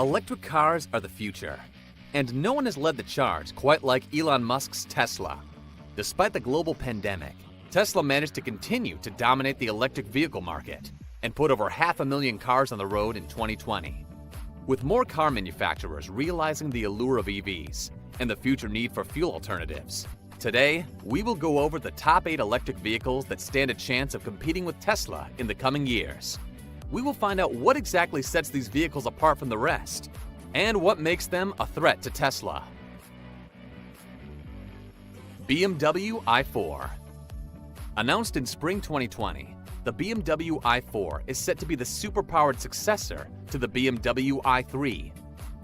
Electric cars are the future, and no one has led the charge quite like Elon Musk's Tesla. Despite the global pandemic, Tesla managed to continue to dominate the electric vehicle market and put over 500,000 cars on the road in 2020. With more car manufacturers realizing the allure of EVs and the future need for fuel alternatives, today we will go over the top 8 electric vehicles that stand a chance of competing with Tesla in the coming years. We will find out what exactly sets these vehicles apart from the rest, and what makes them a threat to Tesla. BMW i4. Announced in spring 2020, the BMW i4 is set to be the super-powered successor to the BMW i3.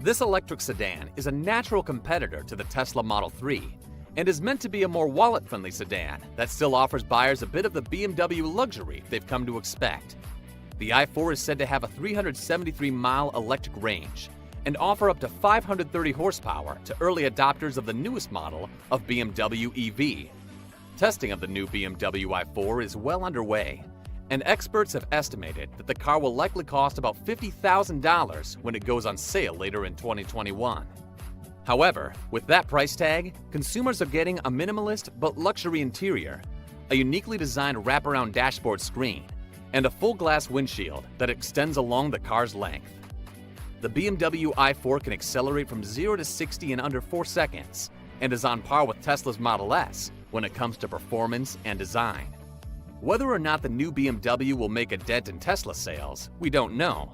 This electric sedan is a natural competitor to the Tesla Model 3 and is meant to be a more wallet-friendly sedan that still offers buyers a bit of the BMW luxury they've come to expect. The i4 is said to have a 373-mile electric range and offer up to 530 horsepower to early adopters of the newest model of BMW EV. Testing of the new BMW i4 is well underway, and experts have estimated that the car will likely cost about $50,000 when it goes on sale later in 2021. However, with that price tag, consumers are getting a minimalist but luxury interior, a uniquely designed wraparound dashboard screen, and a full-glass windshield that extends along the car's length. The BMW i4 can accelerate from 0 to 60 in under 4 seconds and is on par with Tesla's Model S when it comes to performance and design. Whether or not the new BMW will make a dent in Tesla sales, we don't know.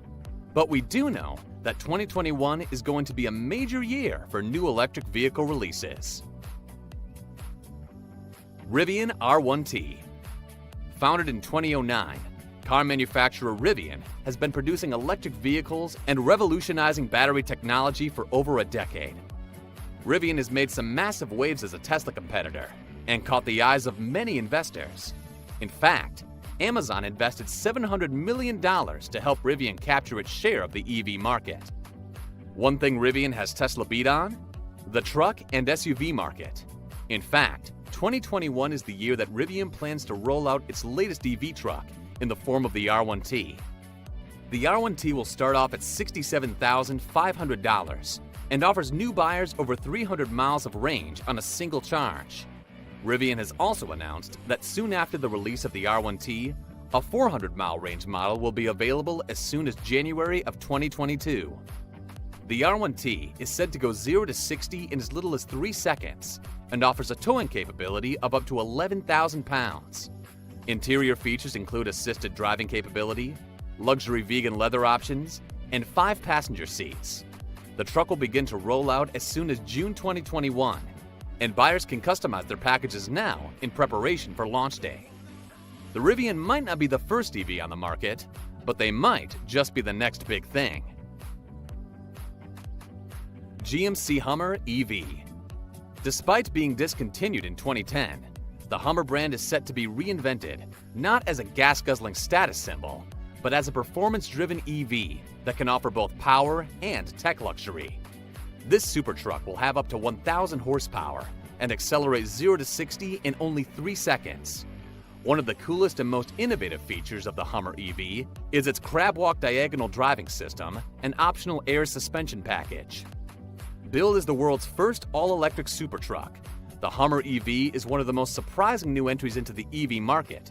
But we do know that 2021 is going to be a major year for new electric vehicle releases. Rivian R1T. Founded in 2009, car manufacturer Rivian has been producing electric vehicles and revolutionizing battery technology for over a decade. Rivian has made some massive waves as a Tesla competitor and caught the eyes of many investors. In fact, Amazon invested $700 million to help Rivian capture its share of the EV market. One thing Rivian has Tesla beat on? The truck and SUV market. In fact, 2021 is the year that Rivian plans to roll out its latest EV truck in the form of the R1T. The R1T will start off at $67,500 and offers new buyers over 300 miles of range on a single charge. Rivian has also announced that soon after the release of the R1T, a 400-mile range model will be available as soon as January of 2022. The R1T is said to go 0 to 60 in as little as 3 seconds and offers a towing capability of up to 11,000 pounds. Interior features include assisted driving capability, luxury vegan leather options, and 5 passenger seats. The truck will begin to roll out as soon as June 2021, and buyers can customize their packages now in preparation for launch day. The Rivian might not be the first EV on the market, but they might just be the next big thing. GMC Hummer EV. Despite being discontinued in 2010, the Hummer brand is set to be reinvented, not as a gas-guzzling status symbol, but as a performance-driven EV that can offer both power and tech luxury. This super truck will have up to 1,000 horsepower and accelerate 0 to 60 in only 3 seconds. One of the coolest and most innovative features of the Hummer EV is its crab-walk diagonal driving system and optional air suspension package. Billed as the world's first all-electric super truck, the Hummer EV is one of the most surprising new entries into the EV market,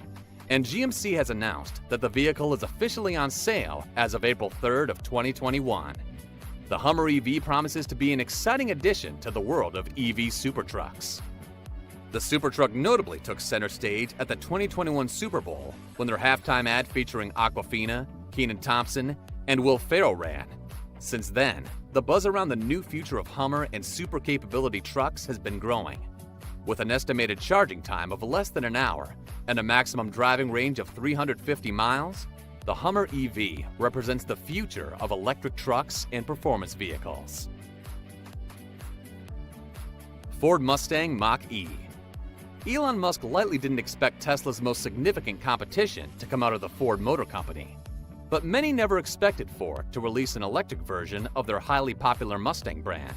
and GMC has announced that the vehicle is officially on sale as of April 3rd of 2021. The Hummer EV promises to be an exciting addition to the world of EV super trucks. The super truck notably took center stage at the 2021 Super Bowl when their halftime ad featuring Awkwafina, Kenan Thompson, and Will Ferrell ran. Since then, the buzz around the new future of Hummer and super capability trucks has been growing. With an estimated charging time of less than an hour and a maximum driving range of 350 miles, the Hummer EV represents the future of electric trucks and performance vehicles. Ford Mustang Mach-E. Elon Musk likely didn't expect Tesla's most significant competition to come out of the Ford Motor Company, but many never expected Ford to release an electric version of their highly popular Mustang brand.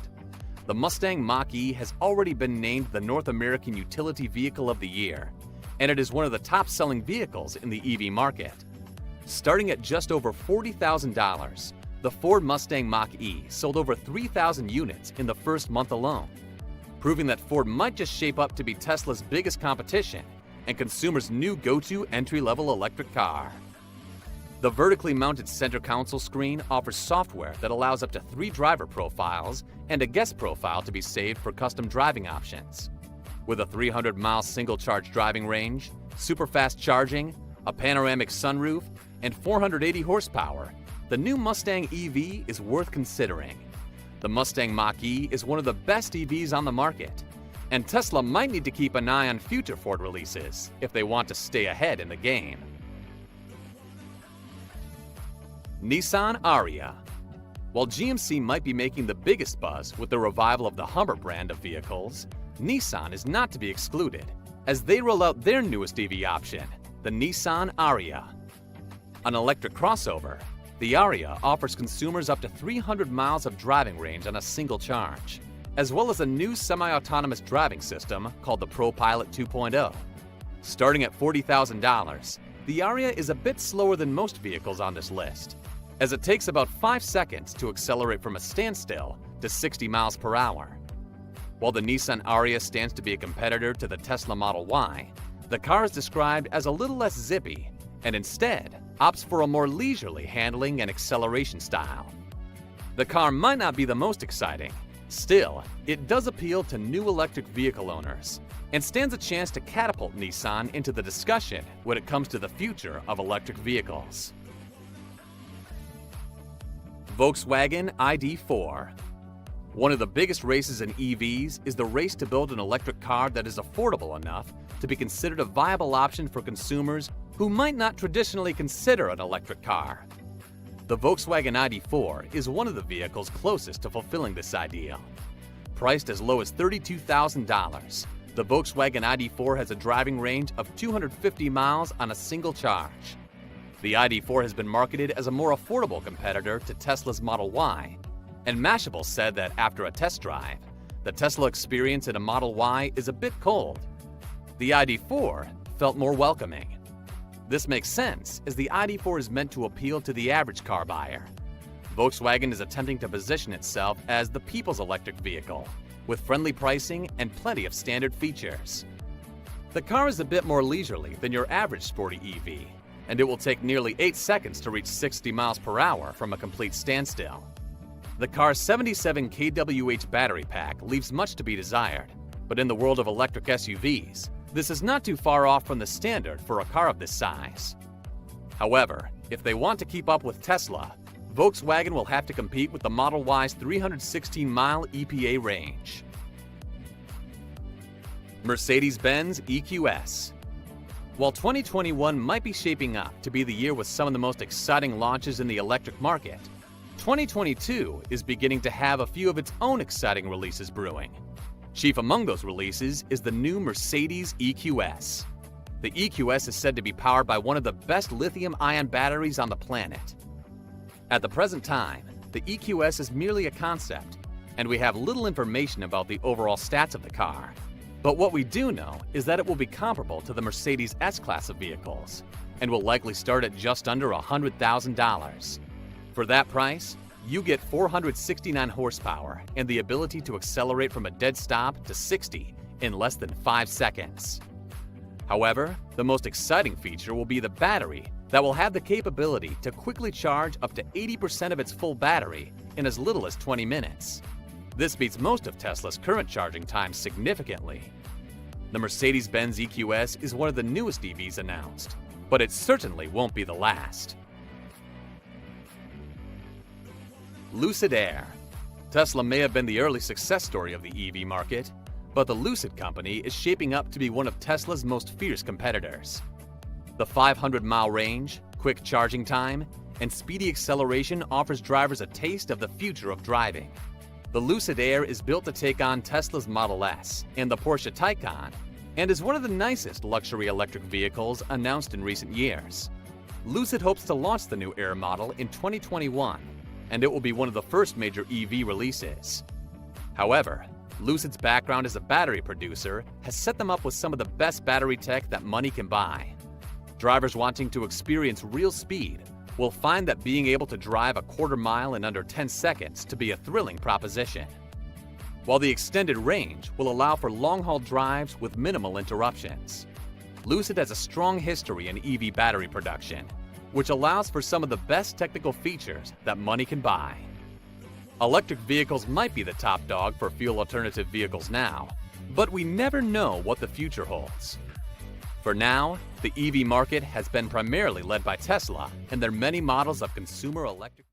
The Mustang Mach-E has already been named the North American Utility Vehicle of the Year, and it is one of the top-selling vehicles in the EV market. Starting at just over $40,000, the Ford Mustang Mach-E sold over 3,000 units in the first month alone, proving that Ford might just shape up to be Tesla's biggest competition and consumers' new go-to entry-level electric car. The vertically mounted center console screen offers software that allows up to 3 driver profiles and a guest profile to be saved for custom driving options. With a 300-mile single-charge driving range, super fast charging, a panoramic sunroof, and 480 horsepower, the new Mustang EV is worth considering. The Mustang Mach-E is one of the best EVs on the market, and Tesla might need to keep an eye on future Ford releases if they want to stay ahead in the game. Nissan Ariya. While GMC might be making the biggest buzz with the revival of the Hummer brand of vehicles, Nissan is not to be excluded, as they roll out their newest EV option, the Nissan Ariya. An electric crossover, the Ariya offers consumers up to 300 miles of driving range on a single charge, as well as a new semi-autonomous driving system called the ProPilot 2.0. Starting at $40,000, the Ariya is a bit slower than most vehicles on this list, as it takes about 5 seconds to accelerate from a standstill to 60 miles per hour. While the Nissan Ariya stands to be a competitor to the Tesla Model Y, the car is described as a little less zippy and instead opts for a more leisurely handling and acceleration style. The car might not be the most exciting, still, it does appeal to new electric vehicle owners and stands a chance to catapult Nissan into the discussion when it comes to the future of electric vehicles. Volksagen ID.4. One of the biggest races in EVs is the race to build an electric car that is affordable enough to be considered a viable option for consumers who might not traditionally consider an electric car. The Volksagen ID.4 is one of the vehicles closest to fulfilling this ideal. Priced as low as $32,000, the Volksagen ID.4 has a driving range of 250 miles on a single charge. The ID.4 has been marketed as a more affordable competitor to Tesla's Model Y, and Mashable said that after a test drive, the Tesla experience in a Model Y is a bit cold. The ID.4 felt more welcoming. This makes sense, as the ID.4 is meant to appeal to the average car buyer. Volkswagen is attempting to position itself as the people's electric vehicle, with friendly pricing and plenty of standard features. The car is a bit more leisurely than your average sporty EV, and it will take nearly 8 seconds to reach 60 miles per hour from a complete standstill. The car's 77 kWh battery pack leaves much to be desired, but in the world of electric SUVs, this is not too far off from the standard for a car of this size. However, if they want to keep up with Tesla, Volkswagen will have to compete with the Model Y's 316-mile EPA range. Mercedes-Benz EQS. While 2021 might be shaping up to be the year with some of the most exciting launches in the electric market, 2022 is beginning to have a few of its own exciting releases brewing. Chief among those releases is the new Mercedes EQS. The EQS is said to be powered by one of the best lithium-ion batteries on the planet. At the present time, the EQS is merely a concept, and we have little information about the overall stats of the car. But what we do know is that it will be comparable to the Mercedes S-Class of vehicles, and will likely start at just under $100,000. For that price, you get 469 horsepower and the ability to accelerate from a dead stop to 60 in less than 5 seconds. However, the most exciting feature will be the battery that will have the capability to quickly charge up to 80% of its full battery in as little as 20 minutes. This beats most of Tesla's current charging times significantly. The Mercedes-Benz EQS is one of the newest EVs announced, but it certainly won't be the last. Lucid Air. Tesla may have been the early success story of the EV market, but the Lucid company is shaping up to be one of Tesla's most fierce competitors. The 500-mile range, quick charging time, and speedy acceleration offers drivers a taste of the future of driving. The Lucid Air is built to take on Tesla's Model S and the Porsche Taycan, and is one of the nicest luxury electric vehicles announced in recent years. Lucid hopes to launch the new Air model in 2021, and it will be one of the first major EV releases. However, Lucid's background as a battery producer has set them up with some of the best battery tech that money can buy. Drivers wanting to experience real speed will find that being able to drive a quarter mile in under 10 seconds to be a thrilling proposition. While the extended range will allow for long-haul drives with minimal interruptions. Lucid has a strong history in EV battery production, which allows for some of the best technical features that money can buy. Electric vehicles might be the top dog for fuel alternative vehicles now, but we never know what the future holds. For now, the EV market has been primarily led by Tesla and their many models of consumer electric